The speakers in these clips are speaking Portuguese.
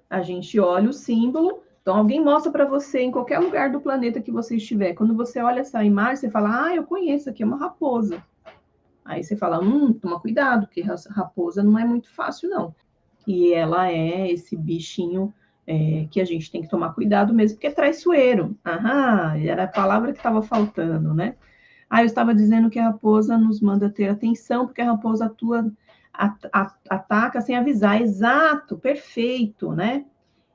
A gente olha o símbolo, então alguém mostra para você em qualquer lugar do planeta que você estiver. Quando você olha essa imagem, você fala, ah, eu conheço, aqui é uma raposa. Aí você fala, toma cuidado, porque raposa não é muito fácil, não. E ela é esse bichinho que a gente tem que tomar cuidado mesmo, porque é traiçoeiro. Aham, era a palavra que estava faltando, né? Ah, eu estava dizendo que a raposa nos manda ter atenção, porque a raposa ataca sem avisar. Exato, perfeito, né?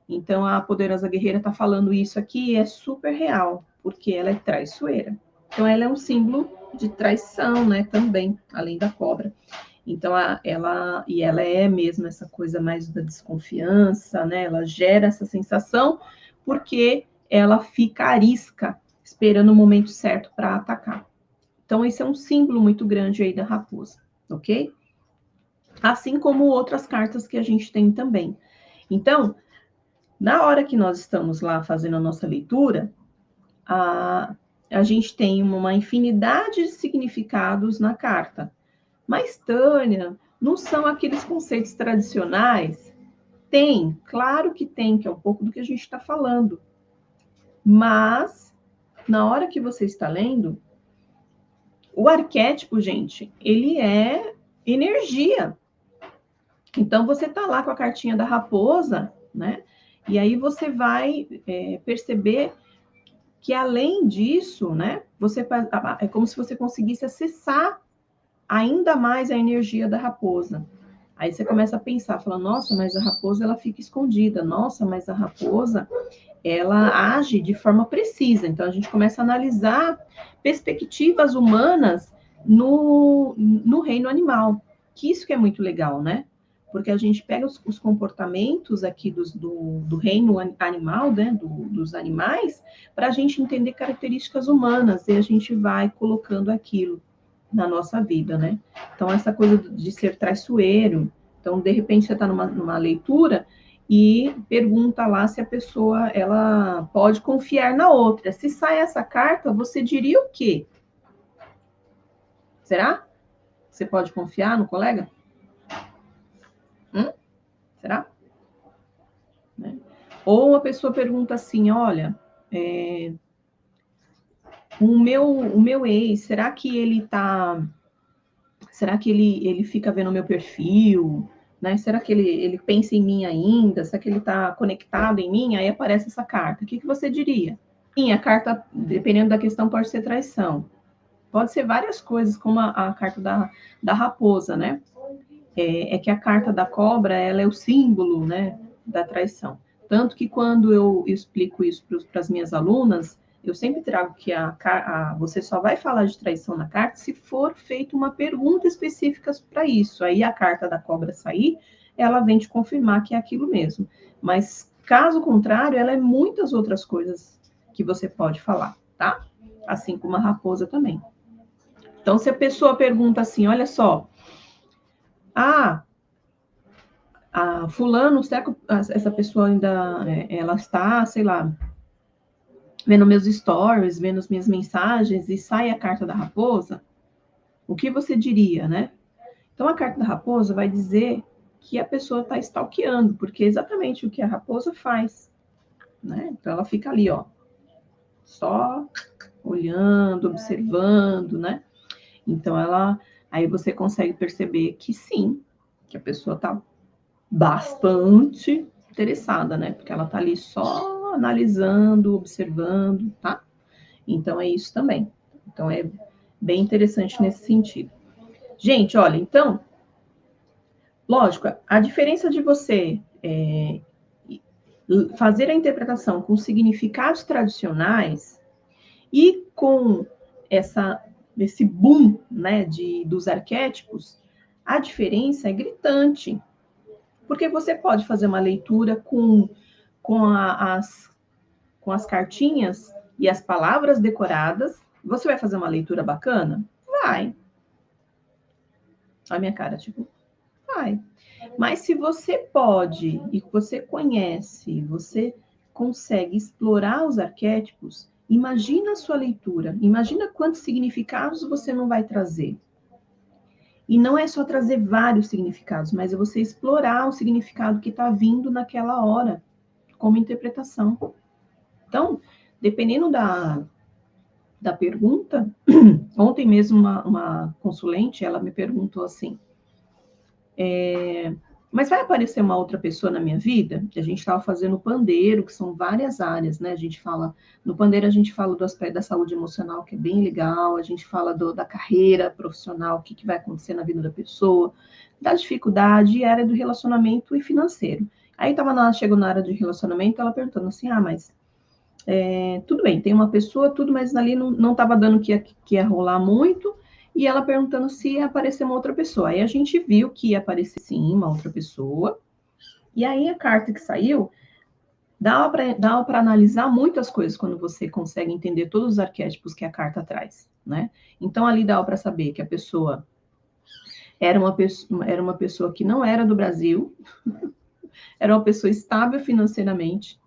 Então a poderosa guerreira está falando isso aqui e é super real, porque ela é traiçoeira. Então ela é um símbolo de traição, né? Também, além da cobra. Então ela é mesmo essa coisa mais da desconfiança, né? Ela gera essa sensação porque ela fica arisca, esperando o momento certo para atacar. Então, esse é um símbolo muito grande aí da raposa, ok? Assim como outras cartas que a gente tem também. Então, na hora que nós estamos lá fazendo a nossa leitura, a gente tem uma infinidade de significados na carta. Mas, Tânia, não são aqueles conceitos tradicionais? Tem, claro que tem, que é um pouco do que a gente está falando. Mas, na hora que você está lendo, o arquétipo, gente, ele é energia. Então, você tá lá com a cartinha da raposa, né? E aí você vai perceber que, além disso, né? É como se você conseguisse acessar ainda mais a energia da raposa. Aí você começa a pensar, fala, nossa, mas a raposa, ela fica escondida. Nossa, mas a raposa, ela age de forma precisa. Então, a gente começa a analisar perspectivas humanas no reino animal. Que isso que é muito legal, né? Porque a gente pega os comportamentos aqui do reino animal, né? Dos animais, para a gente entender características humanas, e a gente vai colocando aquilo na nossa vida, né? Então, essa coisa de ser traiçoeiro. Então, de repente, você está numa leitura e pergunta lá se a pessoa ela pode confiar na outra. Se sai essa carta, você diria o quê? Será? Você pode confiar no colega? Será? Né? Ou a pessoa pergunta assim, olha, o meu ex, será que ele fica vendo o meu perfil? Né? Será que ele pensa em mim ainda? Será que ele está conectado em mim? Aí aparece essa carta. O que você diria? Sim, a carta, dependendo da questão, pode ser traição. Pode ser várias coisas, como a carta da raposa, né? É que a carta da cobra, ela é o símbolo, né, da traição. Tanto que quando eu explico isso para as minhas alunas, eu sempre trago que você só vai falar de traição na carta se for feita uma pergunta específica para isso. Aí a carta da cobra sair, ela vem te confirmar que é aquilo mesmo. Mas, caso contrário, ela é muitas outras coisas que você pode falar, tá? Assim como a raposa também. Então, se a pessoa pergunta assim, olha só, fulano, será que essa pessoa ainda, ela está, sei lá, vendo meus stories, vendo as minhas mensagens e sai a carta da raposa? O que você diria, né? Então, a carta da raposa vai dizer que a pessoa está stalkeando, porque é exatamente o que a raposa faz, né? Então, ela fica ali, ó, só olhando, observando, né? Então, aí você consegue perceber que sim, que a pessoa está bastante interessada, né? Porque ela tá ali só analisando, observando, tá? Então é isso também. Então é bem interessante nesse sentido. Gente, olha, então, lógico, a diferença de você fazer a interpretação com significados tradicionais e com esse boom, né, dos arquétipos, a diferença é gritante. Porque você pode fazer uma leitura com, com as cartinhas e as palavras decoradas. Você vai fazer uma leitura bacana? Vai. A minha cara, tipo, vai. Mas se você pode e você conhece, você consegue explorar os arquétipos, imagina a sua leitura, imagina quantos significados você não vai trazer. E não é só trazer vários significados, mas é você explorar o significado que está vindo naquela hora, como interpretação. Então, dependendo da pergunta, ontem mesmo uma consulente, ela me perguntou assim, mas vai aparecer uma outra pessoa na minha vida? A gente estava fazendo pandeiro, que são várias áreas, né? A gente fala, no pandeiro a gente fala do aspecto da saúde emocional, que é bem legal, a gente fala da carreira profissional, o que vai acontecer na vida da pessoa, da dificuldade, e área do relacionamento e financeiro. Aí chegou na área de relacionamento, ela perguntando assim, mas tudo bem, tem uma pessoa, tudo, mas ali não estava dando que ia rolar muito, e ela perguntando se ia aparecer uma outra pessoa. Aí a gente viu que ia aparecer sim uma outra pessoa, e aí a carta que saiu, dava para analisar muitas coisas quando você consegue entender todos os arquétipos que a carta traz, né? Então ali dava para saber que a pessoa era uma pessoa que não era do Brasil, era uma pessoa estável financeiramente,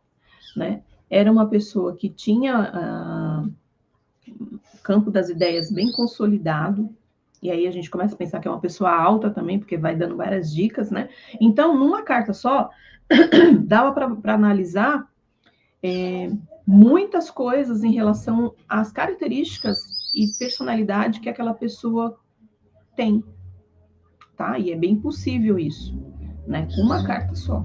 né? Era uma pessoa que tinha o campo das ideias bem consolidado, e aí a gente começa a pensar que é uma pessoa alta também, porque vai dando várias dicas, né? Então, numa carta só, dava para analisar muitas coisas em relação às características e personalidade que aquela pessoa tem, tá? E é bem possível isso, né? Com uma carta só.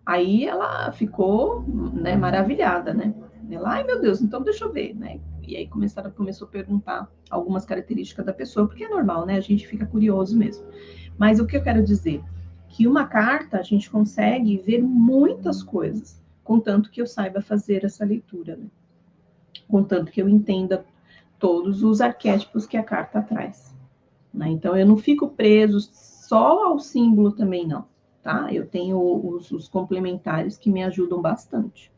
Aí ela ficou, né, maravilhada, né? Ela, ai meu Deus, então deixa eu ver, né? E aí começou a perguntar algumas características da pessoa, porque é normal, né? A gente fica curioso mesmo. Mas o que eu quero dizer? Que uma carta a gente consegue ver muitas coisas, contanto que eu saiba fazer essa leitura, né? Contanto que eu entenda todos os arquétipos que a carta traz, né? Então eu não fico preso só ao símbolo também, não, tá? Eu tenho os complementares que me ajudam bastante.